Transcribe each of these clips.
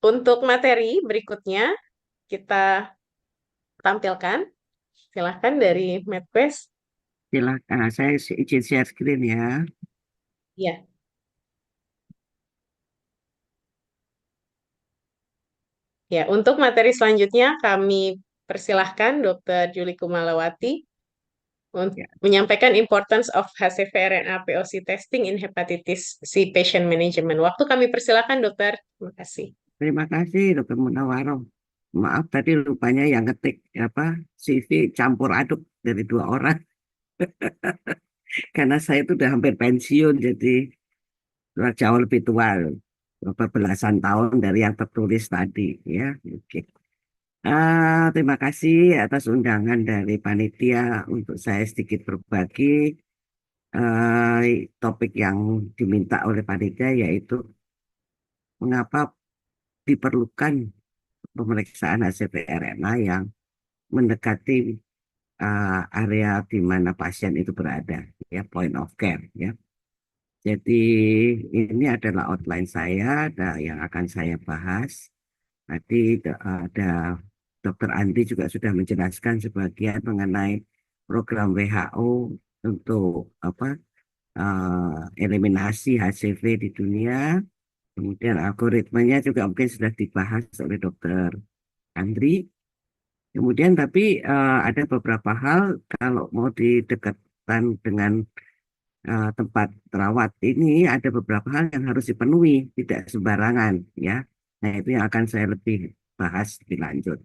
Untuk materi berikutnya kita tampilkan. Silahkan dari MedQuest. Silakan, saya izin share screen ya. Ya, ya. Untuk materi selanjutnya kami persilahkan Dr. Juli Kumalawati untuk Ya, menyampaikan importance of HCV RNA POC testing in hepatitis C patient management. Waktu kami persilahkan, dokter. Terima kasih. terima kasih Dokter Munawaroh. Maaf tadi rupanya yang ngetik apa CV campur aduk dari dua orang karena saya itu udah hampir pensiun jadi jauh lebih tua beberapa belasan tahun dari yang tertulis tadi ya. Oke. Terima kasih atas undangan dari panitia untuk saya sedikit berbagi topik yang diminta oleh panitia yaitu mengapa diperlukan pemeriksaan hasil RNA yang mendekati area di mana pasien itu berada, ya point of care, ya. Jadi ini adalah outline saya, yang akan saya bahas. Tadi ada Dr. Andi juga sudah menjelaskan sebagian mengenai program WHO untuk apa eliminasi HCV di dunia. Kemudian algoritmanya juga mungkin sudah dibahas oleh Dr. Andri. Kemudian tapi ada beberapa hal kalau mau didekatkan dengan tempat rawat ini ada beberapa hal yang harus dipenuhi, tidak sembarangan ya. Nah, itu yang akan saya lebih bahas lebih lanjut.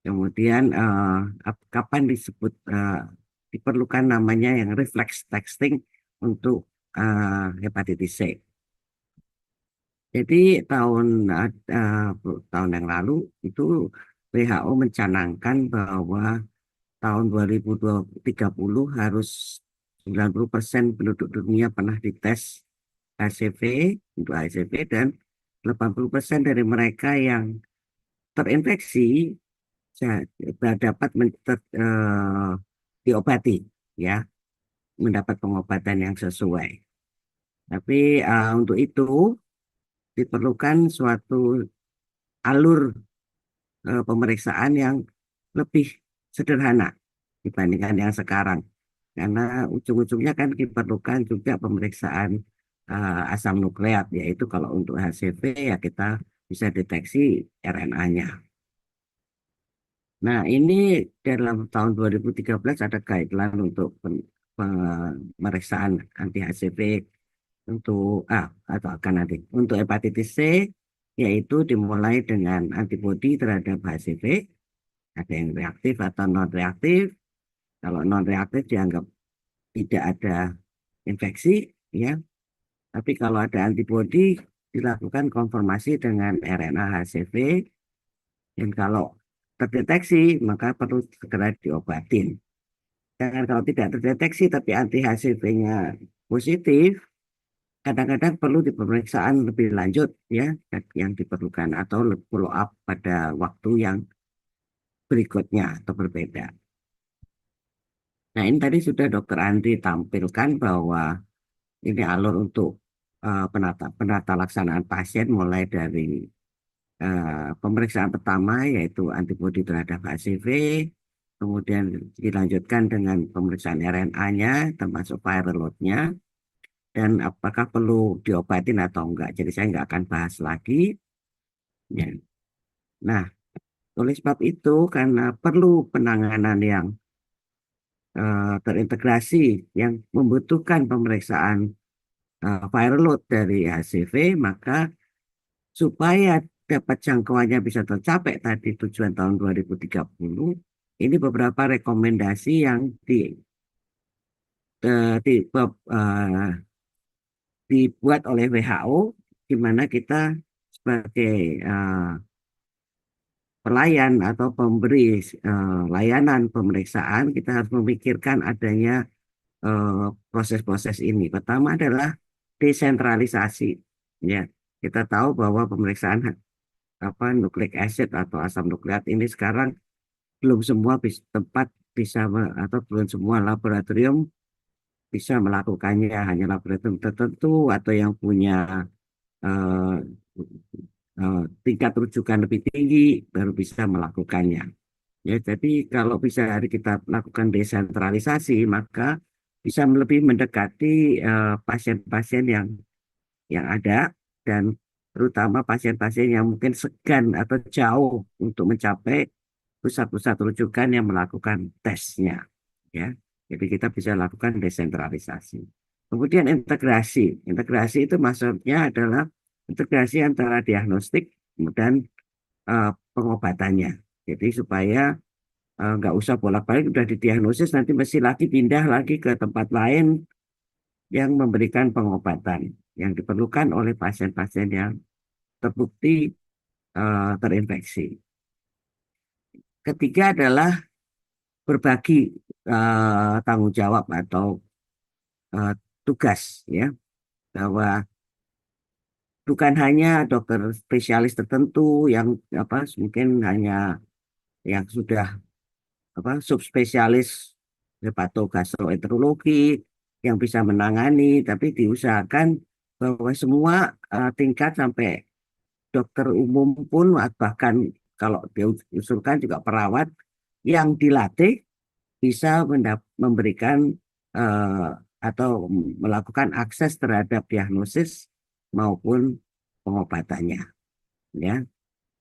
Kemudian kapan disebut diperlukan namanya yang reflex testing untuk hepatitis C. Jadi tahun yang lalu itu WHO mencanangkan bahwa tahun 2030 harus 90% penduduk dunia pernah dites HCV untuk HCV dan 80% dari mereka yang terinfeksi dapat diobati ya, mendapat pengobatan yang sesuai. Tapi untuk itu diperlukan suatu alur pemeriksaan yang lebih sederhana dibandingkan yang sekarang. Karena ujung-ujungnya kan diperlukan juga pemeriksaan asam nukleat, yaitu kalau untuk HCV ya kita bisa deteksi RNA-nya. Nah, ini dalam tahun 2013 ada guideline untuk pemeriksaan anti HCV untuk atau akan nanti untuk hepatitis C, yaitu dimulai dengan antibodi terhadap HCV, ada yang reaktif atau non reaktif. Kalau non reaktif dianggap tidak ada infeksi, ya. Tapi kalau ada antibodi dilakukan konfirmasi dengan RNA HCV dan kalau terdeteksi maka perlu segera diobatin. Dan kalau tidak terdeteksi tapi anti HCV-nya positif, kadang-kadang perlu pemeriksaan lebih lanjut ya yang diperlukan atau follow up pada waktu yang berikutnya atau berbeda. Nah, ini tadi sudah Dokter Andri tampilkan bahwa ini alur untuk penata laksanaan pasien mulai dari pemeriksaan pertama yaitu antibodi terhadap HCV, kemudian dilanjutkan dengan pemeriksaan RNA-nya termasuk viral load-nya, dan apakah perlu diobatin atau enggak. Jadi saya enggak akan bahas lagi. Ya. Nah, oleh sebab itu karena perlu penanganan yang terintegrasi yang membutuhkan pemeriksaan viral load dari HCV, maka supaya dapat jangkauannya bisa tercapai tadi tujuan tahun 2030, ini beberapa rekomendasi yang eh, di, dibuat oleh WHO, di mana kita sebagai eh, pelayan atau pemberi layanan pemeriksaan, kita harus memikirkan adanya proses-proses ini. Pertama adalah desentralisasi. Ya, kita tahu bahwa pemeriksaan nukleik acid atau asam nukleat ini sekarang belum semua tempat bisa atau belum semua laboratorium bisa melakukannya, hanya laboratorium tertentu atau yang punya eh, tingkat rujukan lebih tinggi baru bisa melakukannya. Ya, jadi kalau bisa hari kita lakukan desentralisasi, maka bisa lebih mendekati pasien-pasien yang ada dan terutama pasien-pasien yang mungkin segan atau jauh untuk mencapai pusat-pusat rujukan yang melakukan tesnya. Ya, jadi kita bisa lakukan desentralisasi. Kemudian integrasi. Integrasi itu maksudnya adalah integrasi antara diagnostik dan pengobatannya. Jadi supaya nggak usah bolak-balik udah didiagnosis nanti mesti lagi pindah lagi ke tempat lain yang memberikan pengobatan yang diperlukan oleh pasien-pasien yang terbukti terinfeksi. Ketiga adalah berbagi tanggung jawab atau eh, tugas, ya, bahwa bukan hanya dokter spesialis tertentu yang apa mungkin hanya yang sudah apa subspesialis hepatogastroenterologi yang bisa menangani, tapi diusahakan bahwa semua tingkat sampai dokter umum pun bahkan kalau diusulkan juga perawat yang dilatih bisa memberikan eh, atau melakukan akses terhadap diagnosis maupun pengobatannya, ya.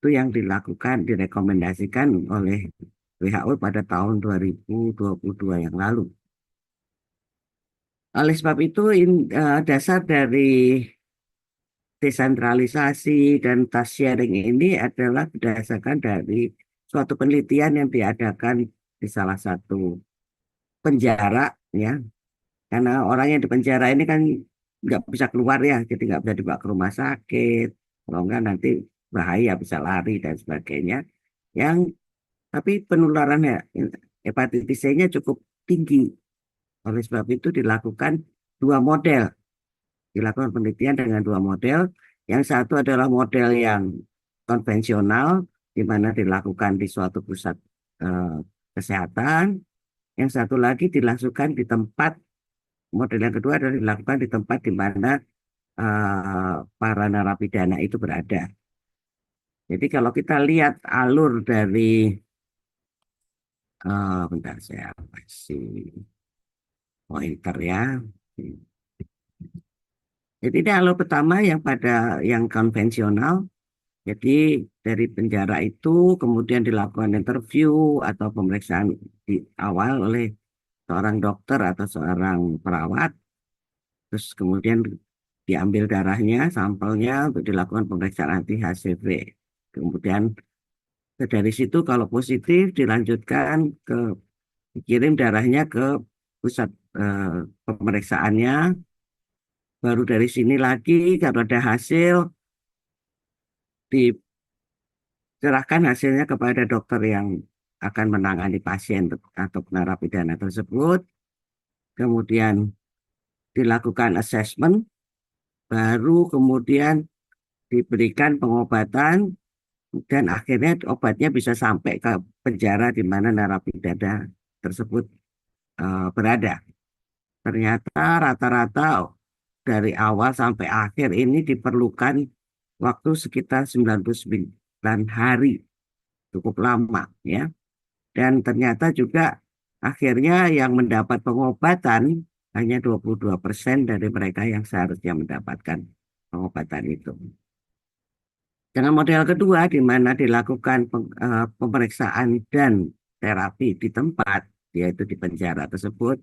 Itu yang dilakukan direkomendasikan oleh WHO pada tahun 2022 yang lalu. Oleh sebab itu dasar dari desentralisasi dan task sharing ini adalah berdasarkan dari suatu penelitian yang diadakan di salah satu penjara, ya, karena orang yang di penjara ini kan nggak bisa keluar, ya, jadi nggak bisa dibawa ke rumah sakit, kalau nggak nanti bahaya bisa lari dan sebagainya. Yang tapi penularan hepatitis C-nya cukup tinggi. Oleh sebab itu dua model, dilakukan penelitian dengan dua model. Yang satu adalah model yang konvensional, di mana dilakukan di suatu pusat eh, kesehatan. Yang satu lagi dilakukan di tempat, model yang kedua adalah dilakukan di tempat di mana para narapidana itu berada. Jadi kalau kita lihat alur dari, bentar saya kasih pointer, ya. Jadi ini alur pertama yang pada yang konvensional. Jadi dari penjara itu kemudian dilakukan interview atau pemeriksaan di awal oleh seorang dokter atau seorang perawat. Terus kemudian diambil darahnya, sampelnya untuk dilakukan pemeriksaan anti HCV. Kemudian dari situ kalau positif dilanjutkan dikirim darahnya ke pusat pemeriksaannya. Baru dari sini lagi kalau ada hasil diserahkan hasilnya kepada dokter yang akan menangani pasien atau narapidana tersebut. Kemudian dilakukan assessment, baru kemudian diberikan pengobatan dan akhirnya obatnya bisa sampai ke penjara di mana narapidana tersebut berada. Ternyata rata-rata dari awal sampai akhir ini diperlukan waktu sekitar 99 hari, cukup lama, ya. Dan ternyata juga akhirnya yang mendapat pengobatan hanya 22% dari mereka yang seharusnya mendapatkan pengobatan itu. Dengan model kedua, di mana dilakukan pemeriksaan dan terapi di tempat, yaitu di penjara tersebut,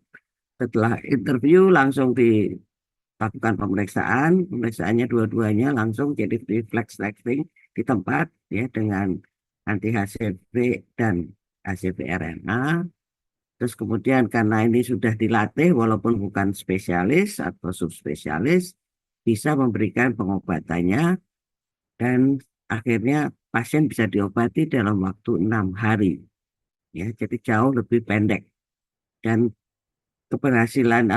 setelah interview langsung dilakukan pemeriksaannya dua-duanya langsung jadi reflex testing di tempat, ya, dengan anti HCV dan HCV RNA. Terus kemudian karena ini sudah dilatih walaupun bukan spesialis atau subspesialis, bisa memberikan pengobatannya dan akhirnya pasien bisa diobati dalam waktu 6 hari. Ya, jadi jauh lebih pendek. Dan keberhasilan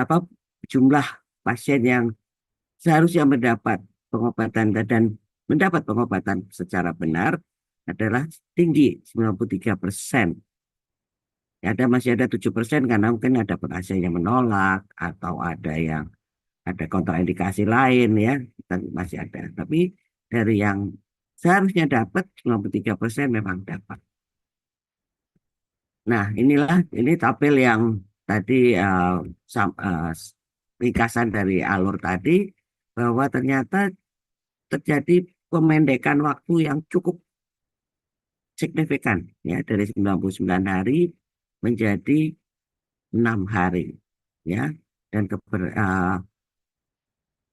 jumlah pasien yang seharusnya mendapat pengobatan dan mendapat pengobatan secara benar adalah tinggi 93%. Ya, masih ada 7% karena mungkin ada pasien yang menolak atau ada yang ada kontraindikasi lain, ya, masih ada. Tapi dari yang Seharusnya dapat 93% memang dapat. Nah, ini tabel yang tadi ringkasan dari alur tadi bahwa ternyata terjadi pemendekan waktu yang cukup signifikan ya dari 99 hari menjadi 6 hari ya dan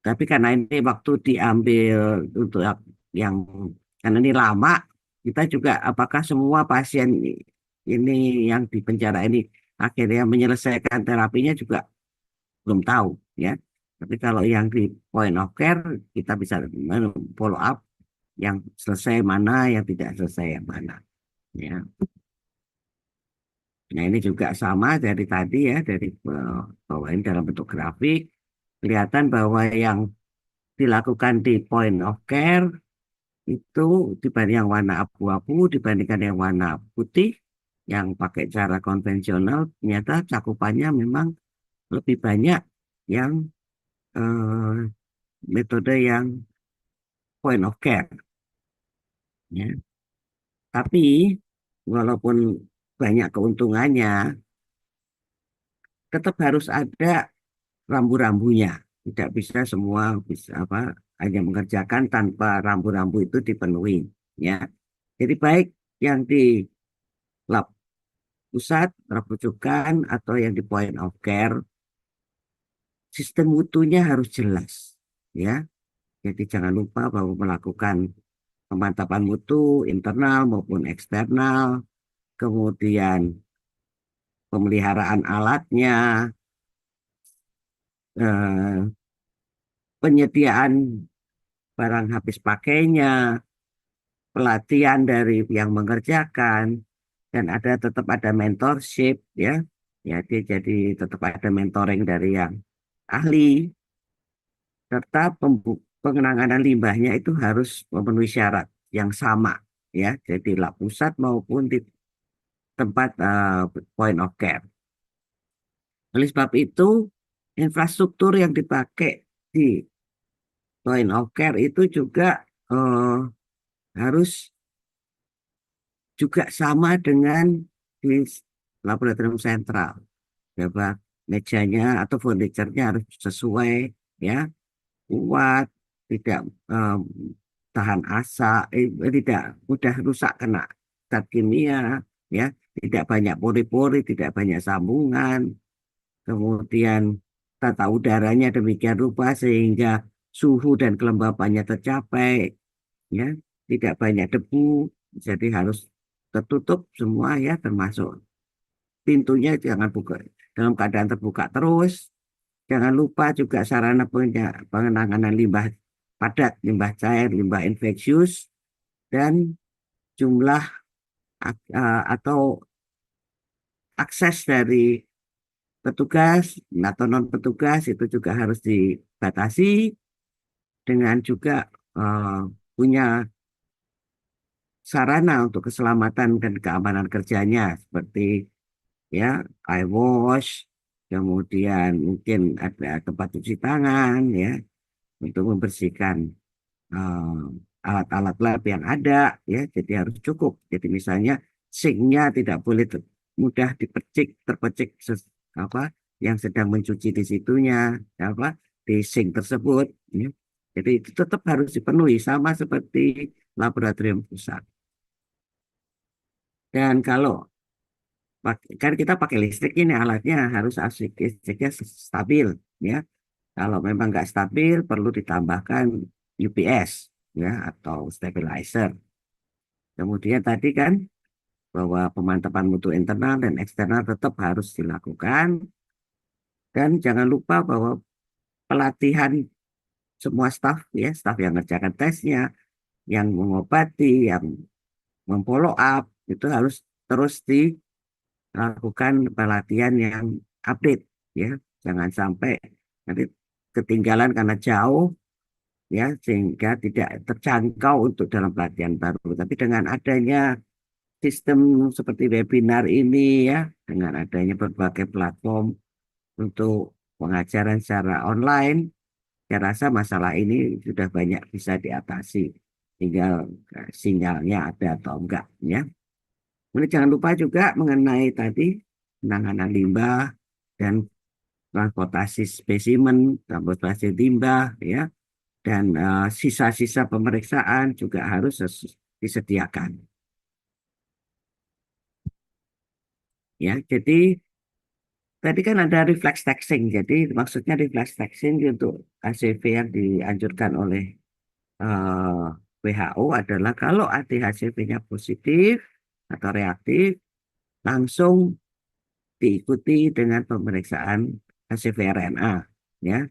tapi karena ini waktu diambil untuk yang karena ini lama kita juga apakah semua pasien ini yang di penjara ini akhirnya menyelesaikan terapinya juga belum tahu ya. Tapi kalau yang di point of care kita bisa follow up yang selesai mana, yang tidak selesai yang mana. Ya. Nah ini juga sama dari tadi ya, dari bawain dalam bentuk grafik. Kelihatan bahwa yang dilakukan di point of care itu dibanding yang warna abu-abu, dibandingkan yang warna putih, yang pakai cara konvensional, ternyata cakupannya memang lebih banyak yang eh, metode yang point of care. Ya. Tapi walaupun banyak keuntungannya, tetap harus ada rambu-rambunya. Tidak bisa semua bisa apa hanya mengerjakan tanpa rambu-rambu itu dipenuhi. Ya, jadi baik yang di lab pusat, lab rujukan atau yang di point of care, sistem mutunya harus jelas. Ya, jadi jangan lupa bahwa melakukan pemantapan mutu internal maupun eksternal, kemudian pemeliharaan alatnya, eh, penyediaan barang habis pakainya, pelatihan dari yang mengerjakan, dan tetap ada mentorship ya. Ya, dia jadi tetap ada mentoring dari yang ahli, serta pengenanganan limbahnya itu harus memenuhi syarat yang sama ya. Jadi lab pusat maupun di tempat point of care. Oleh sebab itu, infrastruktur yang dipakai di point of care itu juga eh, harus juga sama dengan di laboratorium sentral. Coba mejanya atau furniturnya harus sesuai ya, kuat, tidak eh, tahan asa, tidak mudah rusak kena zat kimia, ya, tidak banyak pori-pori, tidak banyak sambungan, kemudian tata udaranya demikian rupa sehingga suhu dan kelembapannya tercapai, ya, tidak banyak debu, jadi harus tertutup semua ya, termasuk pintunya jangan buka dalam keadaan terbuka terus. Jangan lupa juga sarana pengenanganan limbah padat, limbah cair, limbah infeksius, dan jumlah atau akses dari petugas atau non petugas itu juga harus dibatasi dengan juga eh, punya sarana untuk keselamatan dan keamanan kerjanya seperti ya eye wash, kemudian mungkin ada tempat cuci tangan ya untuk membersihkan alat-alat lab yang ada ya jadi harus cukup. Jadi misalnya sinknya tidak boleh mudah terpecik apa yang sedang mencuci di situnya apa di sink tersebut ya. Jadi itu tetap harus dipenuhi sama seperti laboratorium pusat. Dan kalau kan kita pakai listrik ini alatnya harus asik listriknya stabil ya. Kalau memang nggak stabil perlu ditambahkan UPS ya atau stabilizer. Kemudian tadi kan bahwa pemantapan mutu internal dan eksternal tetap harus dilakukan dan jangan lupa bahwa pelatihan semua staf ya, staf yang ngerjakan tesnya, yang mengobati, yang memfollow up itu harus terus dilakukan pelatihan yang update ya. Jangan sampai nanti ketinggalan karena jauh ya sehingga tidak terjangkau untuk dalam pelatihan baru. Tapi dengan adanya sistem seperti webinar ini ya, dengan adanya berbagai platform untuk pengajaran secara online, saya rasa masalah ini sudah banyak bisa diatasi. tinggal sinyalnya ada atau enggak ya. Kemudian jangan lupa juga mengenai tadi penanganan limbah dan transportasi spesimen, transportasi limbah ya, dan sisa-sisa pemeriksaan juga harus disediakan. Ya, jadi tadi kan ada reflex taxing. Jadi maksudnya reflex taxing untuk HCV yang dianjurkan oleh eh, WHO adalah kalau HCV-nya positif atau reaktif, langsung diikuti dengan pemeriksaan HCV RNA. Ya,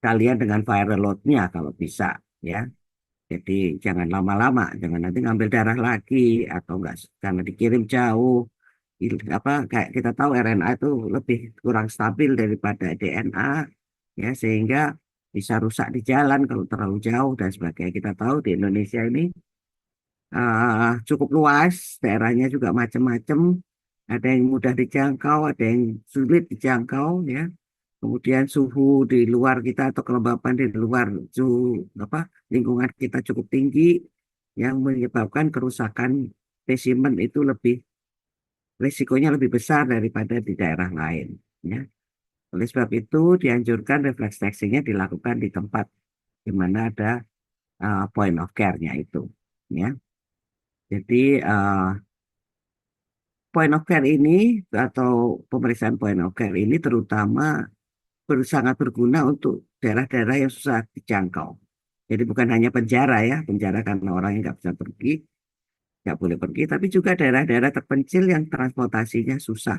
kalian dengan viral load-nya kalau bisa. Ya, jadi jangan lama-lama, jangan nanti ngambil darah lagi atau enggak karena dikirim jauh. Apa kayak kita tahu RNA itu lebih kurang stabil daripada DNA ya sehingga bisa rusak di jalan kalau terlalu jauh dan sebagainya. Kita tahu di Indonesia ini cukup luas, daerahnya juga macam-macam. Ada yang mudah dijangkau, ada yang sulit dijangkau ya. Kemudian suhu di luar kita atau kelembapan di luar suhu apa lingkungan kita cukup tinggi yang menyebabkan kerusakan spesimen itu risikonya lebih besar daripada di daerah lain. Ya. Oleh sebab itu dianjurkan reflex taxing-nya dilakukan di tempat di mana ada point of care-nya itu. Ya. Jadi point of care ini atau pemeriksaan point of care ini terutama sangat berguna untuk daerah-daerah yang susah dijangkau. Jadi bukan hanya penjara ya, penjara karena orang yang nggak bisa pergi, nggak boleh pergi, tapi juga daerah-daerah terpencil yang transportasinya susah.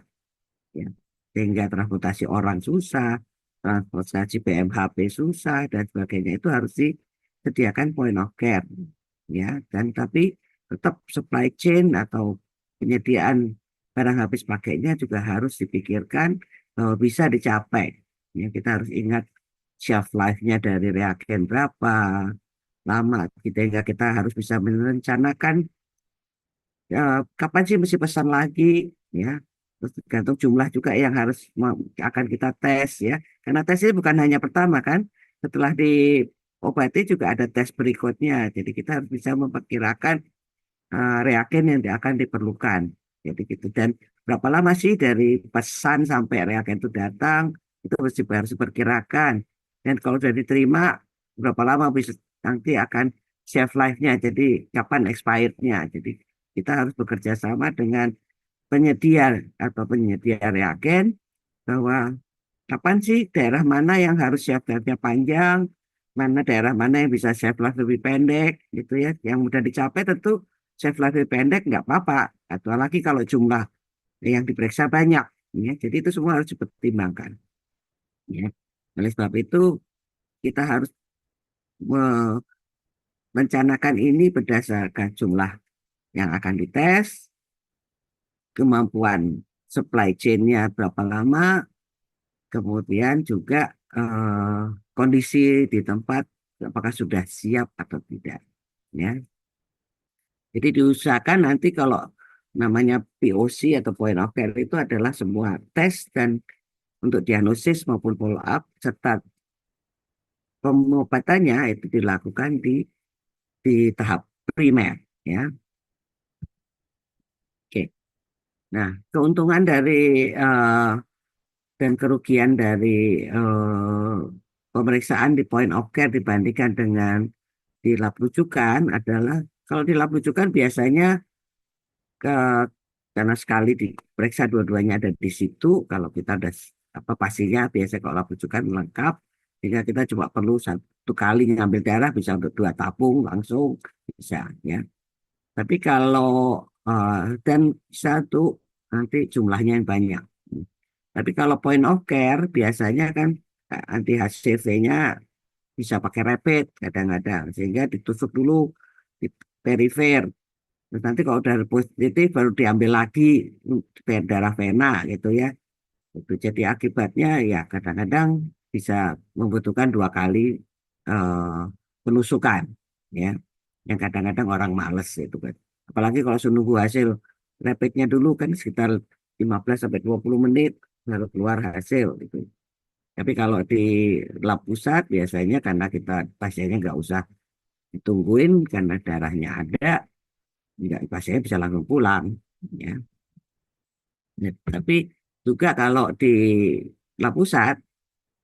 Ya. Sehingga transportasi orang susah, transportasi BMHP susah, dan sebagainya itu harus disediakan point of care. Ya, dan tapi tetap supply chain atau penyediaan barang habis pakainya juga harus dipikirkan bahwa bisa dicapai. Ya, kita harus ingat shelf life-nya dari reagen berapa lama, sehingga kita harus bisa merencanakan kapan sih mesti pesan lagi ya. Terus tergantung jumlah juga yang harus akan kita tes ya. Karena tes ini bukan hanya pertama kan. Setelah diobati juga ada tes berikutnya. Jadi kita harus bisa memperkirakan reagen yang akan diperlukan. Jadi gitu. Dan berapa lama sih dari pesan sampai reagen itu datang itu harus diperkirakan. Dan kalau sudah diterima berapa lama bisa nanti akan shelf life-nya. Jadi kapan expired-nya. Jadi kita harus bekerja sama dengan penyedia atau penyedia reagen bahwa kapan sih daerah mana yang harus shelf life-nya panjang, mana daerah mana yang bisa shelf life lebih pendek, gitu ya. Yang mudah dicapai tentu shelf life lebih pendek nggak apa-apa. Atau lagi kalau jumlah yang diperiksa banyak, ya. Jadi itu semua harus dipertimbangkan. Ya. Oleh sebab itu kita harus merencanakan ini berdasarkan jumlah yang akan dites, kemampuan supply chain-nya berapa lama, kemudian juga eh, kondisi di tempat apakah sudah siap atau tidak. Ya. Jadi diusahakan nanti kalau namanya POC atau point of care itu adalah semua tes dan untuk diagnosis maupun follow up serta pengobatannya itu dilakukan di tahap primer. Ya. Oke. Nah, keuntungan dari dan kerugian dari pemeriksaan di point of care dibandingkan dengan di lab rujukan adalah kalau di lab rujukan biasanya ke karena sekali diperiksa dua-duanya ada di situ kalau kita ada apa pastinya biasanya kalau lab rujukan lengkap sehingga kita cuma perlu satu kali ngambil darah bisa untuk 2 tabung langsung bisa ya tapi kalau eh, dan bisa tuh nanti jumlahnya yang banyak. Tapi kalau point of care biasanya kan anti HCV-nya bisa pakai rapid kadang-kadang sehingga ditusuk dulu di perifer. Terus nanti kalau udah positif baru diambil lagi darah vena gitu ya. Itu jadi akibatnya ya kadang-kadang bisa membutuhkan 2 kali eh, penusukan ya. Yang kadang-kadang orang males itu kan. Apalagi kalau sudah nunggu hasil rapidnya dulu kan sekitar 15 sampai 20 menit baru keluar hasil gitu. Tapi kalau di lab pusat biasanya karena kita pasiennya nggak usah ditungguin karena darahnya ada, nggak pasiennya bisa langsung pulang. Ya. Ya, tapi juga kalau di lab pusat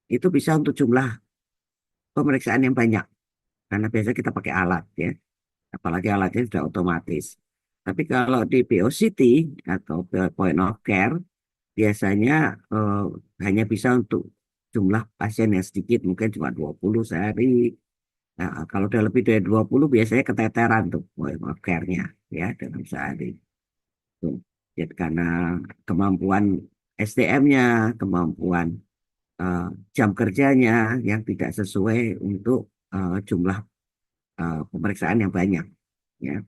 itu bisa untuk jumlah pemeriksaan yang banyak karena biasanya kita pakai alat ya, apalagi alatnya sudah otomatis. Tapi kalau di POCT atau point of care biasanya hanya bisa untuk jumlah pasien yang sedikit, mungkin cuma 20 sehari. Nah, kalau udah lebih dari 20 biasanya keteteran tuh point of care-nya ya dalam sehari. Tuh. Jadi karena kemampuan SDM-nya, kemampuan eh, jam kerjanya yang tidak sesuai untuk jumlah pemeriksaan yang banyak. Ya,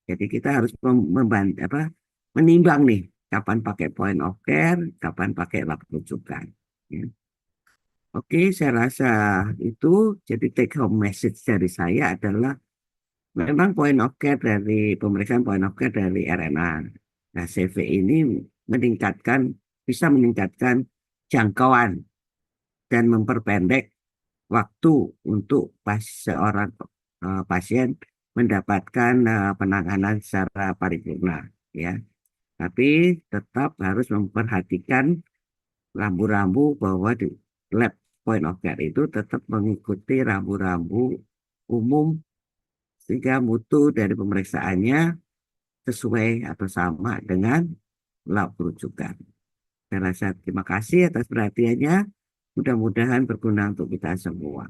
jadi kita harus apa, menimbang nih kapan pakai point of care, kapan pakai lab rujukan. Ya. Oke, saya rasa itu jadi take home message dari saya adalah memang point of care dari pemeriksaan point of care dari RNA HCV ini meningkatkan bisa meningkatkan jangkauan dan memperpendek waktu untuk seorang pasien mendapatkan penanganan secara paripurna ya. Tapi tetap harus memperhatikan rambu-rambu bahwa di lab point of care itu tetap mengikuti rambu-rambu umum sehingga mutu dari pemeriksaannya sesuai atau sama dengan lab rujukan. Saya rasa terima kasih atas perhatiannya. Mudah-mudahan berguna untuk kita semua.